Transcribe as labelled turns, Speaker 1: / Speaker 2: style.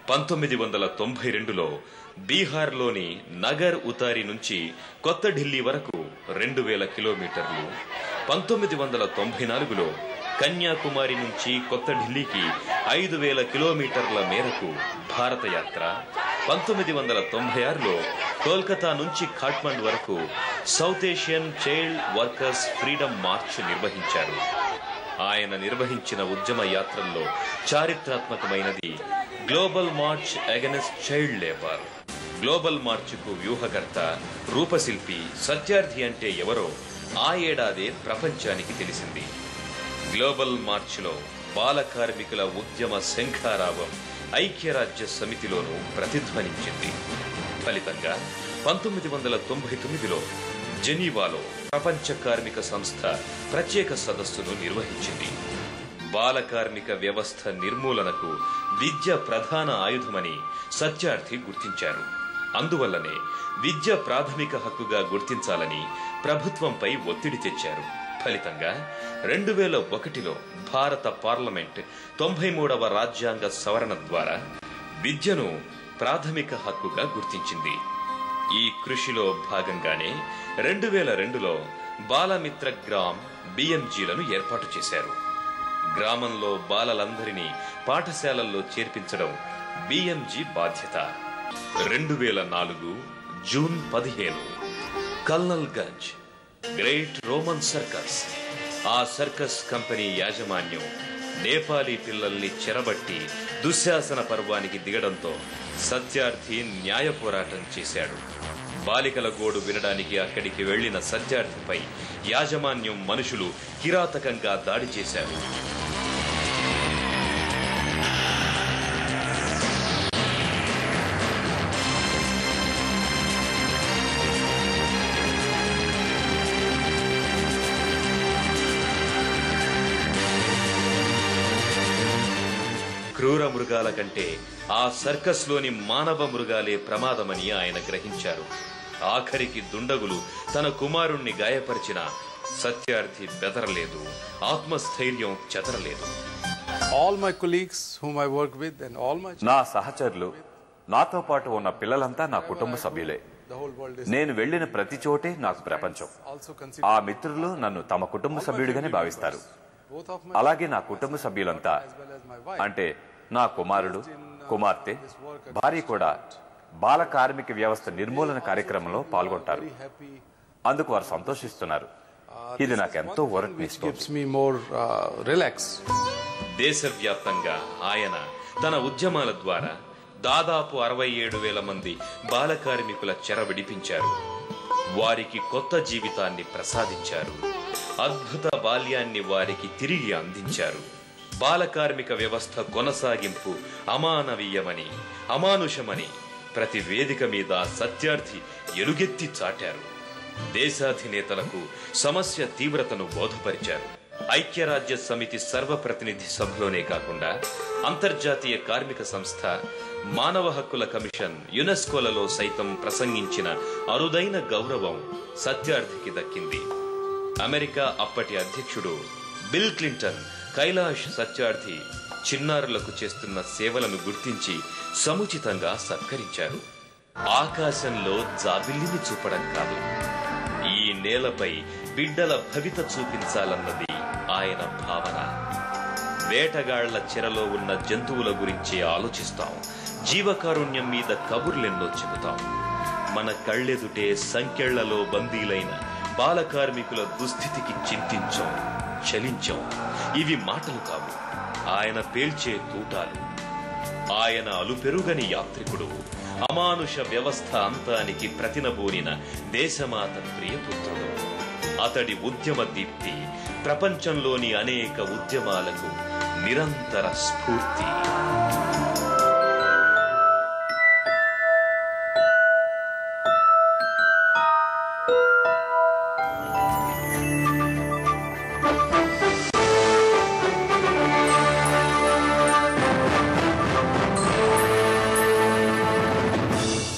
Speaker 1: 1992లో బీహార్లోని నగర్ ఉతారి నుంచి కొత్త ఢిల్లీ వరకు 2000 కిలోమీటర్లు, 1994లో కన్యాకుమారి నుంచి కొత్త ఢిల్లీకి 5000 కిలోమీటర్ల మేరకు భారత యాత్ర, 1996లో కోల్కతా నుంచి ఖాట్మండ్ వరకు South Asian child workers freedom march నిర్వహించారు. ఆయన నిర్వహించిన ఉద్యమ యాత్రల్లో చారిత్రాత్మకమైనది global march against child labour. Global మార్చ్కు వ్యూహకర్త, రూపశిల్పి సత్యార్థి అంటే ఎవరో ఆ ఏడాదే ప్రపంచానికి తెలిసింది. గ్లోబల్ మార్చ్లో బాల కార్మికుల ఉద్యమ శంఖారావం ఐక్యరాజ్య సమితిలోనూ ప్రతిధ్వనించింది. ఫలితంగా 1999లో జెనీవాలో ప్రపంచ కార్మిక సంస్థ ప్రత్యేక సదస్సును నిర్వహించింది. బాల కార్మిక వ్యవస్థ నిర్మూలనకు విద్య ప్రధాన ఆయుధమని సత్యార్థి గుర్తించారు. అందువల్లనే విద్య ప్రాథమిక హక్కుగా గుర్తించాలని ప్రభుత్వంపై ఒత్తిడి తెచ్చారు. ఫలితంగా 2001లో భారత పార్లమెంట్ 93వ రాజ్యాంగ సవరణ ద్వారా విద్యను ప్రాథమిక హక్కుగా గుర్తించింది. ఈ కృషిలో భాగంగానే 2002లో బాలమిత్ర గ్రామ్ BMGలను ఏర్పాటు చేశారు. గ్రామంలో బాలలందరినీ పాఠశాలల్లో చేర్పించడం BMG బాధ్యత. 2004 June 15 Colonelganj great Roman circus. ఆ సర్కస్ కంపెనీ యాజమాన్యం నేపాలీ పిల్లల్ని చెరబట్టి దుశ్శాసన పర్వానికి దిగడంతో సత్యార్థి న్యాయ పోరాటం చేశాడు. బాలికల గోడు వినడానికి అక్కడికి వెళ్లిన సత్యార్థిపై యాజమాన్యం మనుషులు కిరాతకంగా దాడి చేశారు. క్రూర మృగాల కంటే ఆ సర్కస్ లోని మానవ మృగాలే ప్రమాదమని ఆయన గ్రహించారు. ఆఖరికి దుండగులు తన కుమారుణ్ణి గాయపరిచిన సత్యార్థి బెదరలేదు, ఆత్మస్థైర్యం చెదరలేదు.
Speaker 2: నా సహచరులు, నాతో పాటు ఉన్న పిల్లలంతా నా కుటుంబ సభ్యులే. నేను వెళ్లిన ప్రతి చోటే నాకు ప్రపంచం. ఆ మిత్రులు నన్ను తమ కుటుంబ సభ్యుడిగానే భావిస్తారు. అలాగే నా కుటుంబ సభ్యులంతా, అంటే నా కుమారుడు, కుమార్తె, భార్య కూడా బాల కార్మిక వ్యవస్థ నిర్మూలన కార్యక్రమంలో పాల్గొంటారు. అందుకు వారు సంతోషిస్తున్నారు. ఇది నాకెంతో ఊరటనిస్తుంది.
Speaker 1: దేశవ్యాప్తంగా ఆయన తన ఉద్యమాల ద్వారా దాదాపు 67,000 మంది బాల కార్మికుల చెర విడిపించారు. వారికి కొత్త జీవితాన్ని ప్రసాదించారు. అద్భుత బాల్యాన్ని వారికి తిరిగి అందించారు. బాల కార్మిక వ్యవస్థ కొనసాగింపు అమానవీయమని, అమానుషమని ప్రతి వేదిక మీద సత్యార్థి ఎలుగెత్తి చాటారు. దేశాధినేతలకు సమస్య తీవ్రతను బోధపరిచారు. ఐక్యరాజ్య సమితి సర్వప్రతినిధి సభలోనే కాకుండా అంతర్జాతీయ కార్మిక సంస్థ, మానవ హక్కుల కమిషన్, యునెస్కోలలో సైతం ప్రసంగించిన అరుదైన గౌరవం సత్యార్థికి దక్కింది. అమెరికా అప్పటి అధ్యక్షుడు బిల్ క్లింటన్ కైలాష్ సత్యార్థి చిన్నారులకు చేస్తున్న సేవలను గుర్తించి సముచితంగా సత్కరించారు. ఆకాశంలో జాబిల్లిని చూపడం కాదు, ఈ నేలపై బిడ్డల భవిత చూపించాలన్నది ఆయన భావన. వేటగాళ్ల చెరలో ఉన్న జంతువుల గురించి ఆలోచిస్తాం, జీవకారుణ్యం మీద కబుర్లెన్నో చెబుతాం. మన కళ్ళెదుటే సంకెళ్లలో బందీలైన బాల కార్మికుల దుస్థితికి చింతించాం, చలించాం. ఇవి మాటలు కావు, ఆయన పేల్చే తూటాలు. ఆయన అలుపెరుగని యాత్రికుడు, అమానుష వ్యవస్థ అంతానికి ప్రతినబూనిన దేశమాత ప్రియపుత్రుడు. అతడి ఉద్యమ దీప్తి ప్రపంచంలోని అనేక ఉద్యమాలకు నిరంతర స్ఫూర్తి.